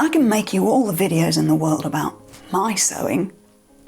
I can make you all the videos in the world about my sewing,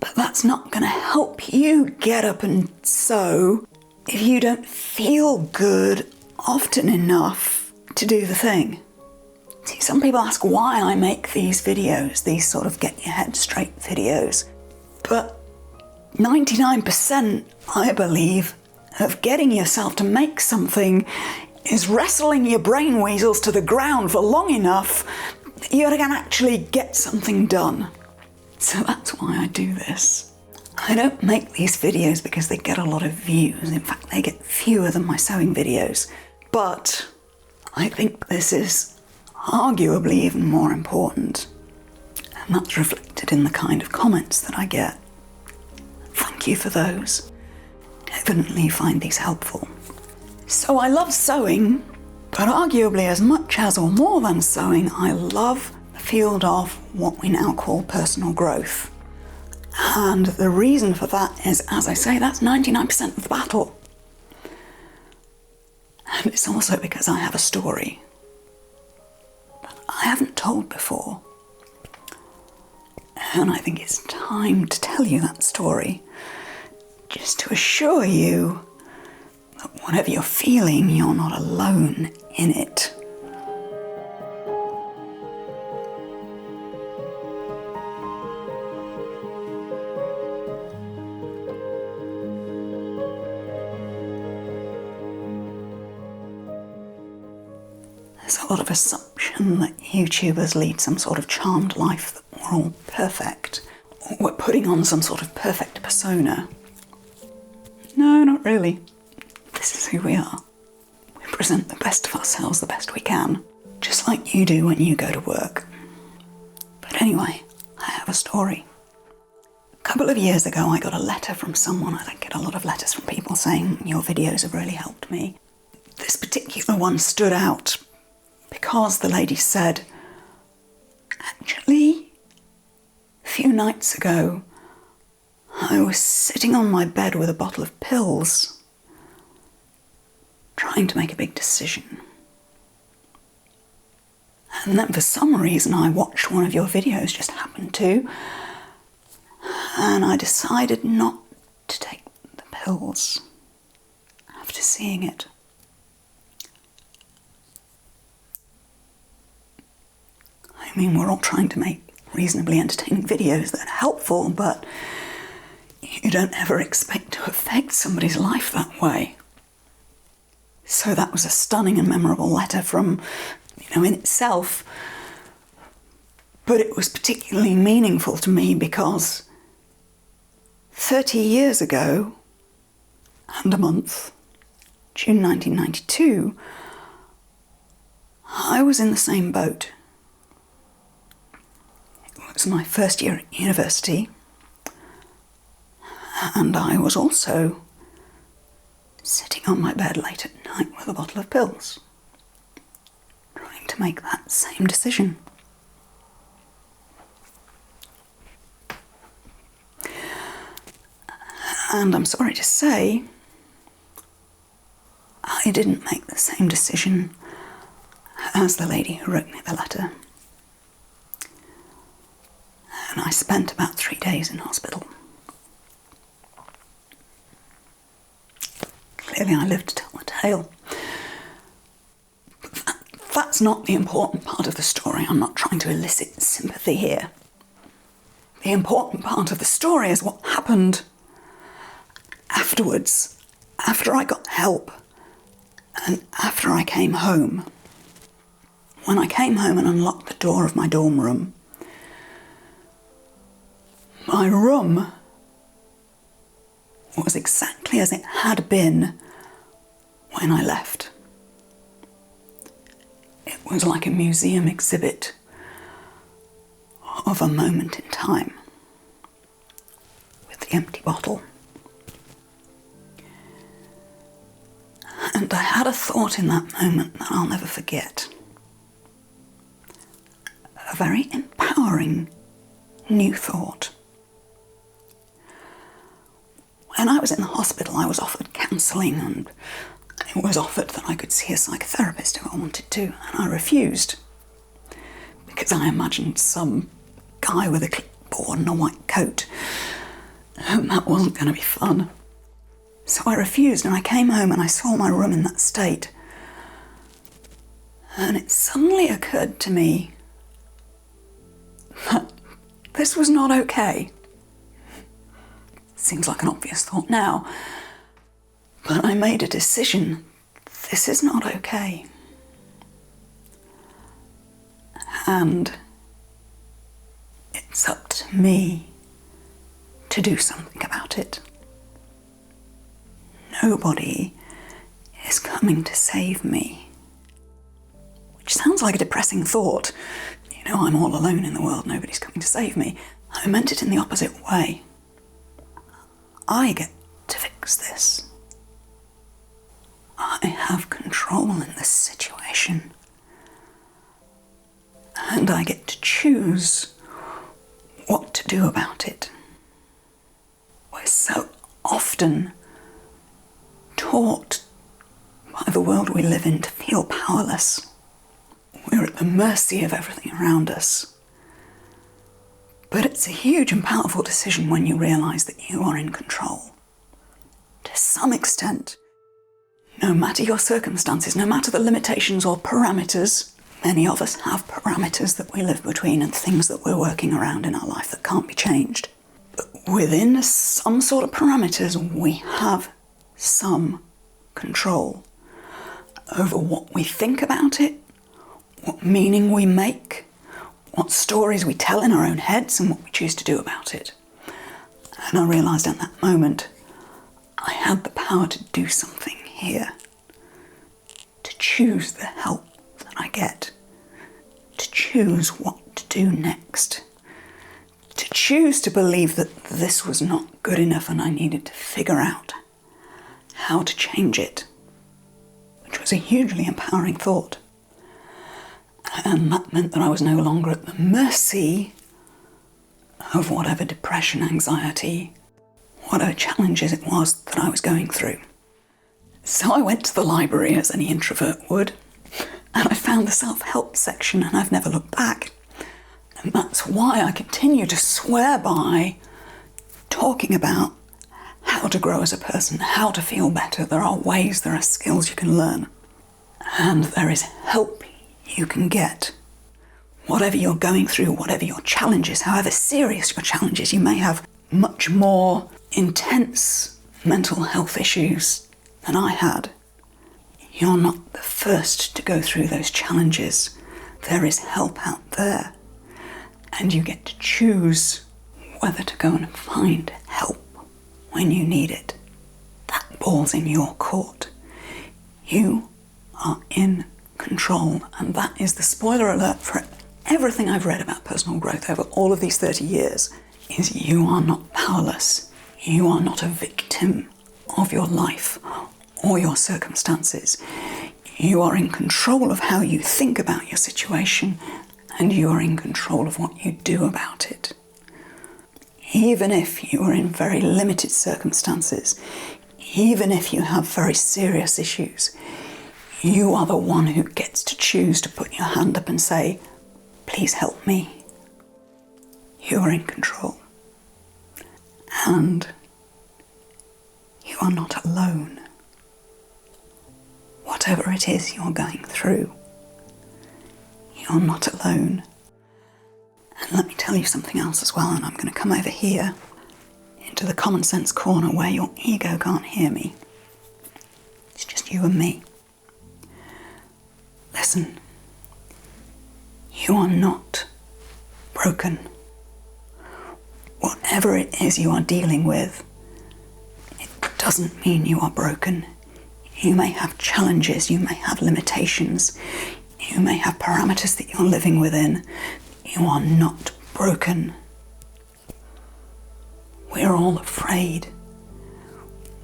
but that's not going to help you get up and sew if you don't feel good often enough to do the thing. See, some people ask why I make these videos, these sort of get your head straight videos, but 99%, I believe, of getting yourself to make something is wrestling your brain weasels to the ground for long enough that you can actually get something done. So that's why I do this. I don't make these videos because they get a lot of views. In fact, they get fewer than my sewing videos. But I think this is arguably even more important. And that's reflected in the kind of comments that I get. Thank you for those. Evidently you find these helpful. So I love sewing, but arguably as much as or more than sewing, I love the field of what we now call personal growth. And the reason for that is, as I say, that's 99% of the battle. And it's also because I have a story that I haven't told before. And I think it's time to tell you that story, just to assure you that whatever you're feeling, you're not alone in it. There's a lot of assumption that YouTubers lead some sort of charmed life, that we're all perfect, or we're putting on some sort of perfect persona. No, not really. This is who we are. We present the best of ourselves the best we can, just like you do when you go to work. But anyway, I have a story. A couple of years ago, I got a letter from someone. I don't get a lot of letters from people saying, your videos have really helped me. This particular one stood out because the lady said, actually, a few nights ago, I was sitting on my bed with a bottle of pills, trying to make a big decision. And then for some reason I watched one of your videos, just happened to, and I decided not to take the pills after seeing it. I mean, we're all trying to make reasonably entertaining videos that are helpful, but you don't ever expect to affect somebody's life that way. So that was a stunning and memorable letter from, in itself, but it was particularly meaningful to me because 30 years ago and a month, June 1992, I was in the same boat. It was my first year at university, and I was also sitting on my bed late at night with a bottle of pills, trying to make that same decision. And I'm sorry to say, I didn't make the same decision as the lady who wrote me the letter. And I spent about 3 days in hospital. Clearly I lived to tell the tale. But that's not the important part of the story. I'm not trying to elicit sympathy here. The important part of the story is what happened afterwards, after I got help and after I came home. When I came home and unlocked the door of my dorm room, my room was exactly as it had been when I left. It was like a museum exhibit of a moment in time with the empty bottle. And I had a thought in that moment that I'll never forget. A very empowering new thought. When I was in the hospital, I was offered counselling, and it was offered that I could see a psychotherapist if I wanted to, and I refused. because I imagined some guy with a clipboard and a white coat, and that wasn't going to be fun. So I refused, and I came home and I saw my room in that state. And it suddenly occurred to me that this was not okay. Seems like an obvious thought now, but I made a decision. This is not okay. And it's up to me to do something about it. Nobody is coming to save me. Which sounds like a depressing thought. You know, I'm all alone in the world, nobody's coming to save me. I meant it in the opposite way. I get to fix this. I have control in this situation. And I get to choose what to do about it. We're so often taught by the world we live in to feel powerless. We're at the mercy of everything around us. But it's a huge and powerful decision when you realise that you are in control. To some extent, no matter your circumstances, no matter the limitations or parameters, many of us have parameters that we live between and things that we're working around in our life that can't be changed. But within some sort of parameters, we have some control over what we think about it, what meaning we make, what stories we tell in our own heads, and what we choose to do about it. And I realised at that moment, I had the power to do something here, to choose the help that I get, to choose what to do next, to choose to believe that this was not good enough and I needed to figure out how to change it, which was a hugely empowering thought. And that meant that I was no longer at the mercy of whatever depression, anxiety, whatever challenges it was that I was going through. So I went to the library, as any introvert would, and I found the self-help section, and I've never looked back. And that's why I continue to swear by talking about how to grow as a person, how to feel better. There are ways, there are skills you can learn. And there is help you can get. Whatever you're going through, whatever your challenges, however serious your challenges, you may have much more intense mental health issues than I had. You're not the first to go through those challenges. There is help out there. And you get to choose whether to go and find help when you need it. That ball's in your court. You are in control, and that is the spoiler alert for everything I've read about personal growth over all of these 30 years, is you are not powerless. You are not a victim of your life or your circumstances. You are in control of how you think about your situation, and you are in control of what you do about it. Even if you are in very limited circumstances, even if you have very serious issues, you are the one who gets to choose to put your hand up and say, please help me. You are in control. And you are not alone. Whatever it is you're going through, you're not alone. And let me tell you something else as well, and I'm going to come over here into the common sense corner where your ego can't hear me. It's just you and me. Listen, you are not broken. Whatever it is you are dealing with, it doesn't mean you are broken. You may have challenges, you may have limitations, you may have parameters that you're living within. You are not broken. We're all afraid.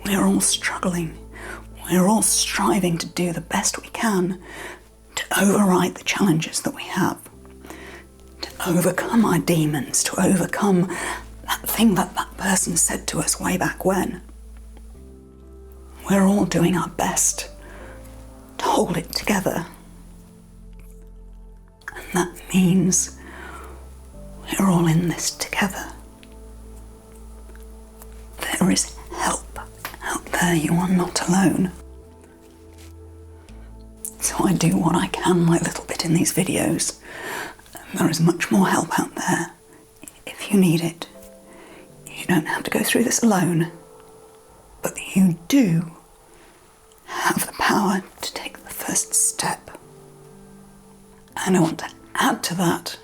We're all struggling. We're all striving to do the best we can to override the challenges that we have, to overcome our demons, to overcome that thing that that person said to us way back when. We're all doing our best to hold it together. And And that means we're all in this together. There is help out there. You are not alone. So I do what I can, my little bit in these videos. There is much more help out there if you need it. You don't have to go through this alone, but you do have the power to take the first step. And I want to add to that,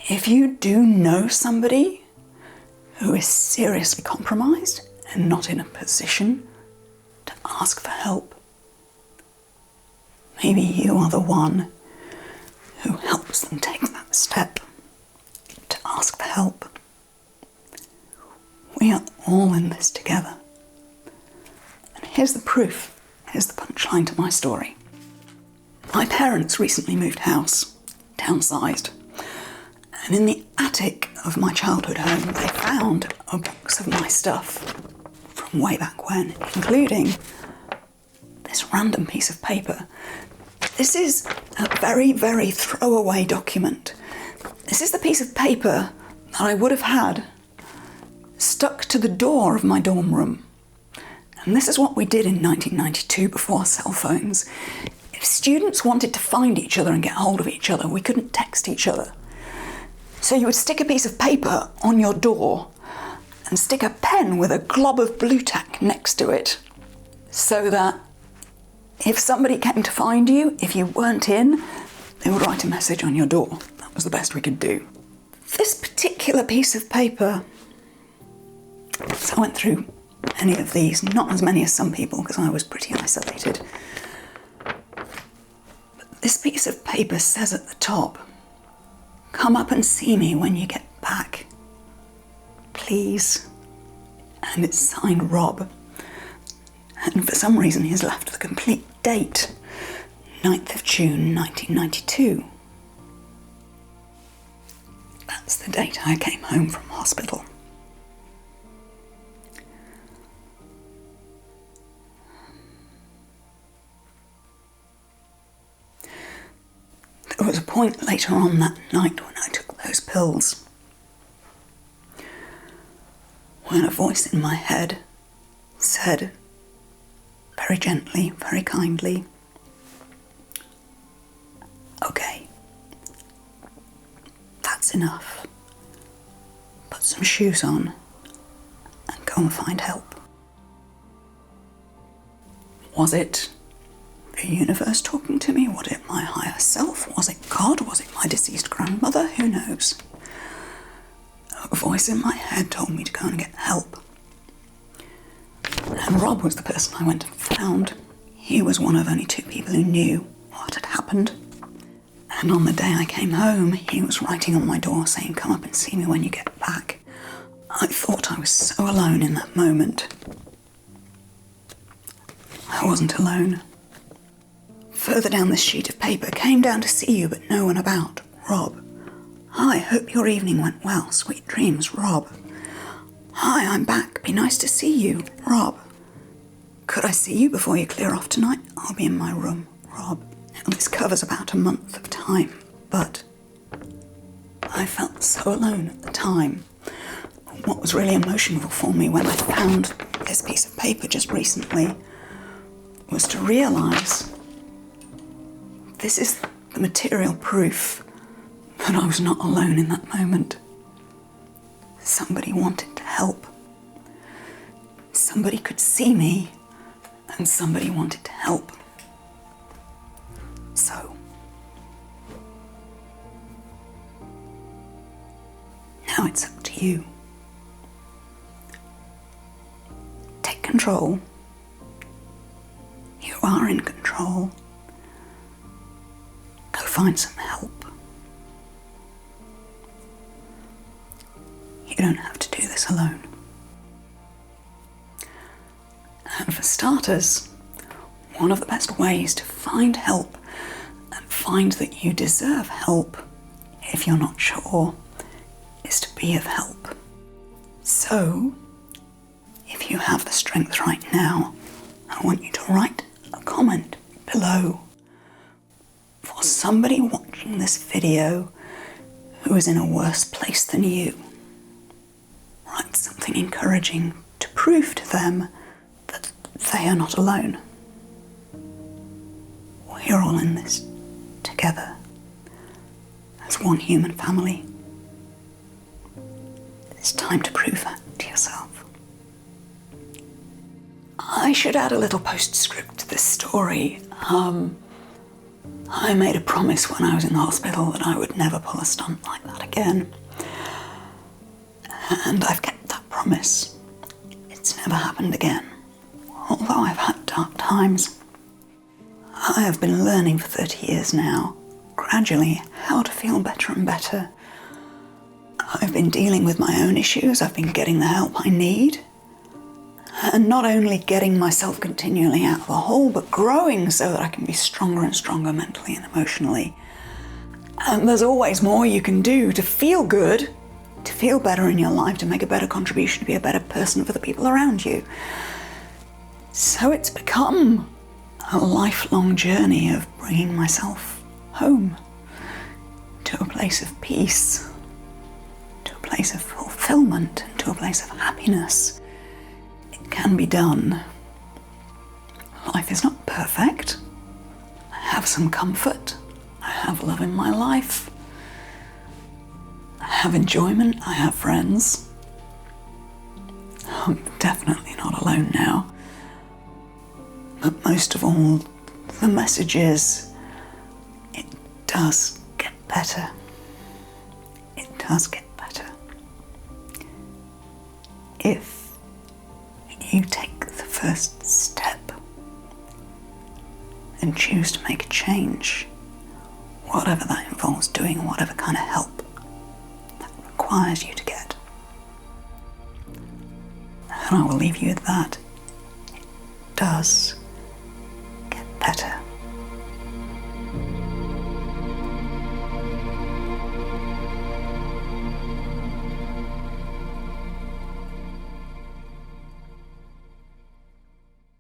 if you do know somebody who is seriously compromised and not in a position to ask for help, maybe you are the one who helps them take that step to ask for help. We are all in this together. And here's the proof, here's the punchline to my story. My parents recently moved house, downsized, and in the attic of my childhood home they found a box of my stuff from way back when, including this random piece of paper. This is a very, very throwaway document. This is the piece of paper that I would have had stuck to the door of my dorm room. And this is what we did in 1992 before cell phones. If students wanted to find each other and get hold of each other, we couldn't text each other. So you would stick a piece of paper on your door and stick a pen with a glob of blue tack next to it, so that if somebody came to find you, if you weren't in, they would write a message on your door. That was the best we could do. This particular piece of paper, so I went through many of these, not as many as some people because I was pretty isolated. But this piece of paper says at the top, "Come up and see me when you get back, please." And it's signed Rob. And for some reason he's left the complete date, 9th of June 1992. That's the date I came home from hospital. There was a point later on that night when I took those pills, when a voice in my head said, very gently, very kindly, "Okay, that's enough. Put some shoes on and go and find help." Was it the universe talking to me? Was it my higher self? Was it God? Was it my deceased grandmother? Who knows? A voice in my head told me to go and get help. And Rob was the person I went and found. He was one of only 2 people who knew what had happened. And on the day I came home, he was writing on my door saying, "Come up and see me when you get back." I thought I was so alone in that moment. I wasn't alone. Further down this sheet of paper, "Came down to see you but no one about. Rob. Hi, hope your evening went well. Sweet dreams, Rob. Hi, I'm back. Be nice to see you, Rob. Could I see you before you clear off tonight? I'll be in my room, Rob." Now, this covers about a month of time, but I felt so alone at the time. What was really emotional for me when I found this piece of paper just recently was to realise this is the material proof that I was not alone in that moment. Somebody wanted to help. Somebody could see me, and somebody wanted to help. So, now it's up to you. Take control. You are in control. Go find some help. You don't have to do this alone. And for starters, one of the best ways to find help and find that you deserve help, if you're not sure, is to be of help. So, if you have the strength right now, I want you to write a comment below for somebody watching watching this video who is in a worse place than you. Write something encouraging to prove to them that they are not alone. We're all in this together as one human family. It's time to prove that to yourself. I should add a little postscript to this story. I made a promise when I was in the hospital that I would never pull a stunt like that again. And I've kept that promise. It's never happened again. Although I've had dark times. I have been learning for 30 years now, gradually, how to feel better and better. I've been dealing with my own issues, I've been getting the help I need, and not only getting myself continually out of the hole, but growing so that I can be stronger and stronger mentally and emotionally. And there's always more you can do to feel good, to feel better in your life, to make a better contribution, to be a better person for the people around you. So it's become a lifelong journey of bringing myself home to a place of peace, to a place of fulfillment, and to a place of happiness. It can be done. Life is not perfect. I have some comfort. I have love in my life. I have enjoyment. I have friends. I'm definitely not alone now. But most of all, the message is, it does get better. It does get better. If you take the first step and choose to make a change, whatever that involves doing, whatever kind of help that requires you to get. And I will leave you with that. It does get better.